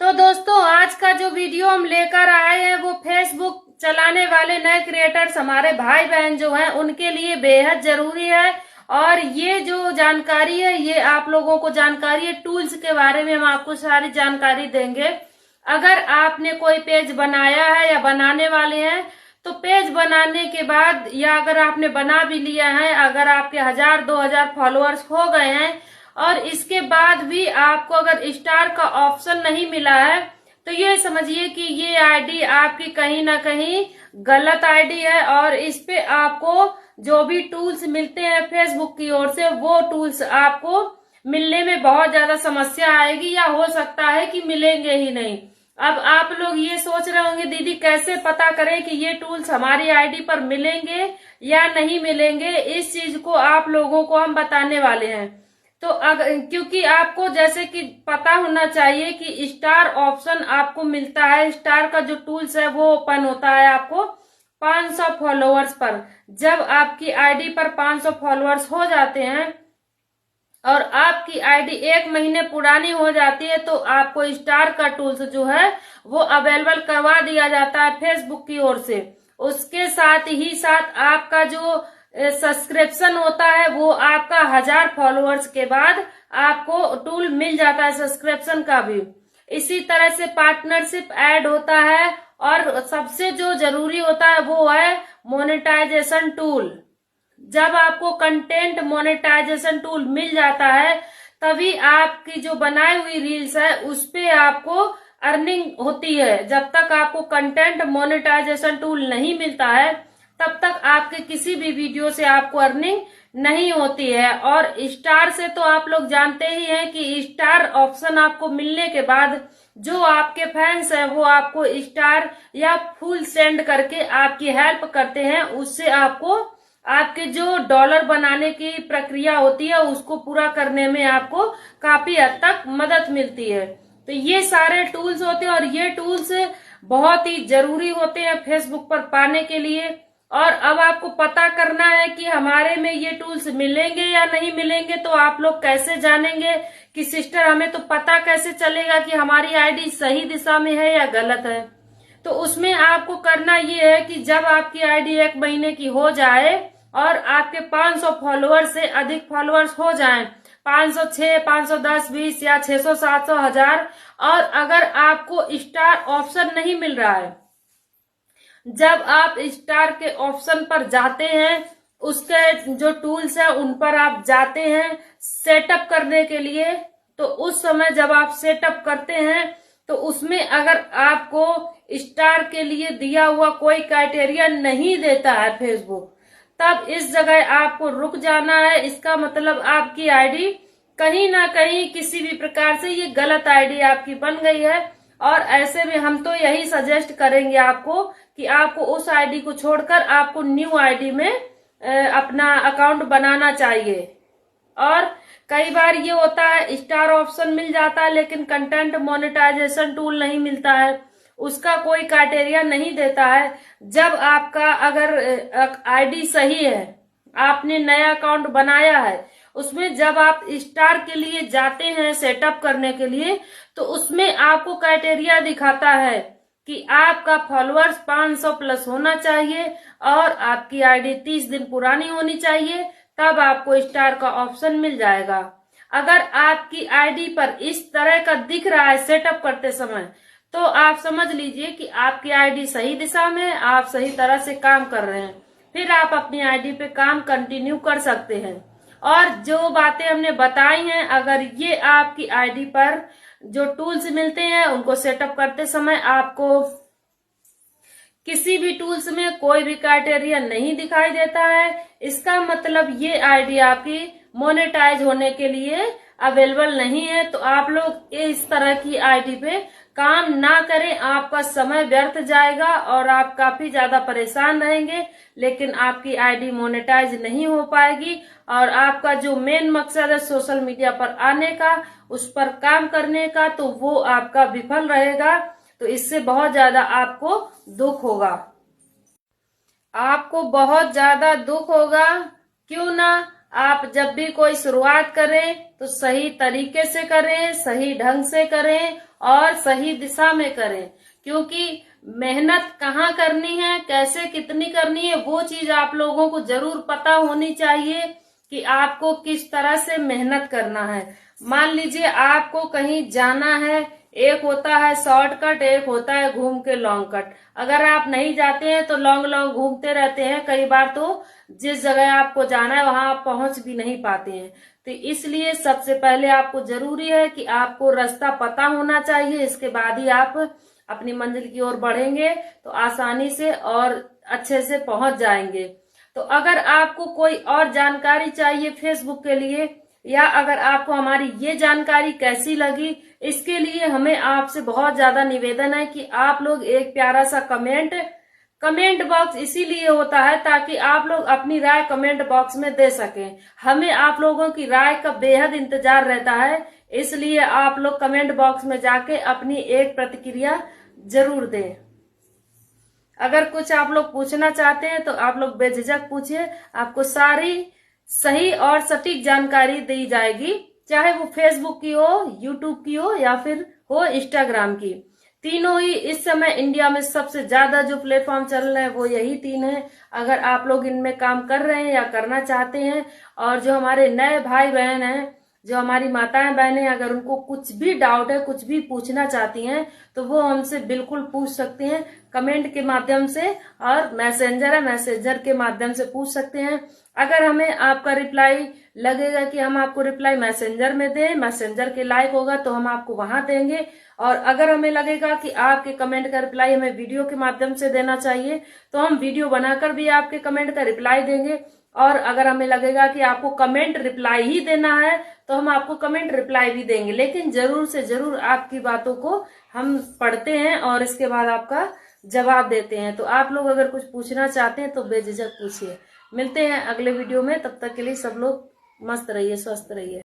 तो दोस्तों आज का जो वीडियो हम लेकर आए हैं वो फेसबुक चलाने वाले नए क्रिएटर्स हमारे भाई बहन जो हैं उनके लिए बेहद जरूरी है। और ये जो जानकारी है ये आप लोगों को जानकारी है टूल्स के बारे में हम आपको सारी जानकारी देंगे। अगर आपने कोई पेज बनाया है या बनाने वाले हैं तो पेज बनाने के बाद या अगर आपने बना भी लिया है, अगर आपके 1000-2000 फॉलोअर्स हो गए हैं और इसके बाद भी आपको अगर स्टार का ऑप्शन नहीं मिला है तो ये समझिए कि ये आईडी आपकी कहीं ना कहीं गलत आईडी है और इस पे आपको जो भी टूल्स मिलते हैं फेसबुक की ओर से वो टूल्स आपको मिलने में बहुत ज्यादा समस्या आएगी या हो सकता है कि मिलेंगे ही नहीं। अब आप लोग ये सोच रहे होंगे दीदी कैसे पता करें कि ये टूल्स हमारी आईडी पर मिलेंगे या नहीं मिलेंगे, इस चीज को आप लोगों को हम बताने वाले हैं। तो क्योंकि आपको जैसे कि पता होना चाहिए कि स्टार ऑप्शन आपको मिलता है, स्टार का जो टूल्स है वो ओपन होता है आपको 500 फॉलोअर्स पर। जब आपकी आईडी पर 500 फॉलोअर्स हो जाते हैं और आपकी आईडी 1 महीने पुरानी हो जाती है तो आपको स्टार का टूल्स जो है वो अवेलेबल करवा दिया जाता है फेसबुक की ओर से। उसके साथ ही साथ आपका जो सब्सक्रिप्शन होता है वो आपका 1000 फॉलोअर्स के बाद आपको टूल मिल जाता है सब्सक्रिप्शन का भी। इसी तरह से पार्टनरशिप ऐड होता है और सबसे जो जरूरी होता है वो है मोनेटाइजेशन टूल। जब आपको कंटेंट मोनेटाइजेशन टूल मिल जाता है तभी आपकी जो बनाई हुई रील्स है उस पे आपको अर्निंग होती है। जब तक आपको कंटेंट मोनेटाइजेशन टूल नहीं मिलता है तब तक आपके किसी भी वीडियो से आपको अर्निंग नहीं होती है। और स्टार से तो आप लोग जानते ही हैं कि स्टार ऑप्शन आपको मिलने के बाद जो आपके फैंस हैं वो आपको स्टार या फुल सेंड करके आपकी हेल्प करते हैं। उससे आपको आपके जो डॉलर बनाने की प्रक्रिया होती है उसको पूरा करने में आपको काफी हद तक मदद मिलती है। तो ये सारे टूल्स होते हैं और ये टूल्स बहुत ही जरूरी होते हैं फेसबुक पर पाने के लिए। और अब आपको पता करना है कि हमारे में ये टूल्स मिलेंगे या नहीं मिलेंगे। तो आप लोग कैसे जानेंगे कि सिस्टर हमें तो पता कैसे चलेगा कि हमारी आईडी सही दिशा में है या गलत है। तो उसमें आपको करना ये है कि जब आपकी आईडी 1 महीने की हो जाए और आपके 500 फॉलोअर से अधिक फॉलोअर्स हो जाएं, 506, 510, 20 या 600, 700, 1000, और अगर आपको स्टार ऑप्शन नहीं मिल रहा है, जब आप स्टार के ऑप्शन पर जाते हैं उसके जो टूल्स है उन पर आप जाते हैं सेटअप करने के लिए, तो उस समय जब आप सेटअप करते हैं तो उसमें अगर आपको स्टार के लिए दिया हुआ कोई क्राइटेरिया नहीं देता है फेसबुक, तब इस जगह आपको रुक जाना है। इसका मतलब आपकी आईडी कहीं ना कहीं किसी भी प्रकार से ये गलत आईडी आपकी बन गई है। और ऐसे में हम तो यही सजेस्ट करेंगे आपको कि आपको उस आईडी को छोड़कर आपको न्यू आईडी में अपना अकाउंट बनाना चाहिए। और कई बार ये होता है स्टार ऑप्शन मिल जाता है लेकिन कंटेंट मोनेटाइजेशन टूल नहीं मिलता है, उसका कोई क्राइटेरिया नहीं देता है। जब आपका अगर आईडी सही है, आपने नया अकाउंट बनाया है, उसमें जब आप स्टार के लिए जाते हैं सेटअप करने के लिए तो उसमें आपको क्राइटेरिया दिखाता है कि आपका फॉलोअर्स 500 प्लस होना चाहिए और आपकी आईडी 30 दिन पुरानी होनी चाहिए, तब आपको स्टार का ऑप्शन मिल जाएगा। अगर आपकी आईडी पर इस तरह का दिख रहा है सेटअप करते समय तो आप समझ लीजिए कि आपकी आईडी सही दिशा में, आप सही तरह से काम कर रहे हैं। फिर आप अपनी आईडी पे काम कंटिन्यू कर सकते हैं। और जो बातें हमने बताई हैं, अगर ये आपकी आईडी पर जो टूल्स मिलते हैं उनको सेटअप करते समय आपको किसी भी टूल्स में कोई भी क्राइटेरिया नहीं दिखाई देता है, इसका मतलब ये आईडी आपकी मोनेटाइज होने के लिए अवेलेबल नहीं है। तो आप लोग इस तरह की आईडी पे काम ना करें, आपका समय व्यर्थ जाएगा और आप काफी ज्यादा परेशान रहेंगे, लेकिन आपकी आईडी मोनेटाइज नहीं हो पाएगी और आपका जो मेन मकसद है सोशल मीडिया पर आने का, उस पर काम करने का, तो वो आपका विफल रहेगा। तो इससे बहुत ज्यादा आपको दुख होगा, आपको बहुत ज्यादा दुख होगा। क्यों ना आप जब भी कोई शुरुआत करें तो सही तरीके से करें, सही ढंग से करें और सही दिशा में करें, क्योंकि मेहनत कहाँ करनी है, कैसे कितनी करनी है, वो चीज आप लोगों को जरूर पता होनी चाहिए कि आपको किस तरह से मेहनत करना है। मान लीजिए आपको कहीं जाना है, एक होता है शॉर्टकट, एक होता है घूम के लॉन्ग कट। अगर आप नहीं जाते हैं तो लॉन्ग लॉन्ग घूमते रहते हैं, कई बार तो जिस जगह आपको जाना है वहां आप पहुंच भी नहीं पाते हैं। तो इसलिए सबसे पहले आपको जरूरी है कि आपको रास्ता पता होना चाहिए, इसके बाद ही आप अपनी मंजिल की ओर बढ़ेंगे तो आसानी से और अच्छे से पहुंच जाएंगे। तो अगर आपको कोई और जानकारी चाहिए फेसबुक के लिए, या अगर आपको हमारी ये जानकारी कैसी लगी, इसके लिए हमें आपसे बहुत ज्यादा निवेदन है कि आप लोग एक प्यारा सा कमेंट बॉक्स इसीलिए होता है ताकि आप लोग अपनी राय कमेंट बॉक्स में दे सकें। हमें आप लोगों की राय का बेहद इंतजार रहता है, इसलिए आप लोग कमेंट बॉक्स में जाके अपनी एक प्रतिक्रिया जरूर दें। अगर कुछ आप लोग पूछना चाहते हैं तो आप लोग बेझिझक पूछिए, आपको सारी सही और सटीक जानकारी दी जाएगी, चाहे वो फेसबुक की हो, यूट्यूब की हो या फिर हो इंस्टाग्राम की। तीनों ही इस समय इंडिया में सबसे ज्यादा जो प्लेटफॉर्म चल रहे हैं वो यही तीन है। अगर आप लोग इनमें काम कर रहे हैं या करना चाहते हैं, और जो हमारे नए भाई बहन हैं, जो हमारी माताएं बहनें, अगर उनको कुछ भी डाउट है, कुछ भी पूछना चाहती हैं, तो वो हमसे बिल्कुल पूछ सकते हैं कमेंट के माध्यम से, और मैसेंजर है, मैसेंजर के माध्यम से पूछ सकते हैं। अगर हमें आपका रिप्लाई लगेगा कि हम आपको रिप्लाई मैसेंजर में दें, मैसेंजर के लायक होगा तो हम आपको वहां देंगे। और अगर हमें लगेगा कि आपके कमेंट का रिप्लाई हमें वीडियो के माध्यम से देना चाहिए तो हम वीडियो बनाकर भी आपके कमेंट का रिप्लाई देंगे। और अगर हमें लगेगा कि आपको कमेंट रिप्लाई ही देना है तो हम आपको कमेंट रिप्लाई भी देंगे, लेकिन जरूर से जरूर आपकी बातों को हम पढ़ते हैं और इसके बाद आपका जवाब देते हैं। तो आप लोग अगर कुछ पूछना चाहते हैं तो बेझिझक पूछिए। मिलते हैं अगले वीडियो में, तब तक के लिए सब लोग मस्त रहिए, स्वस्थ रहिए।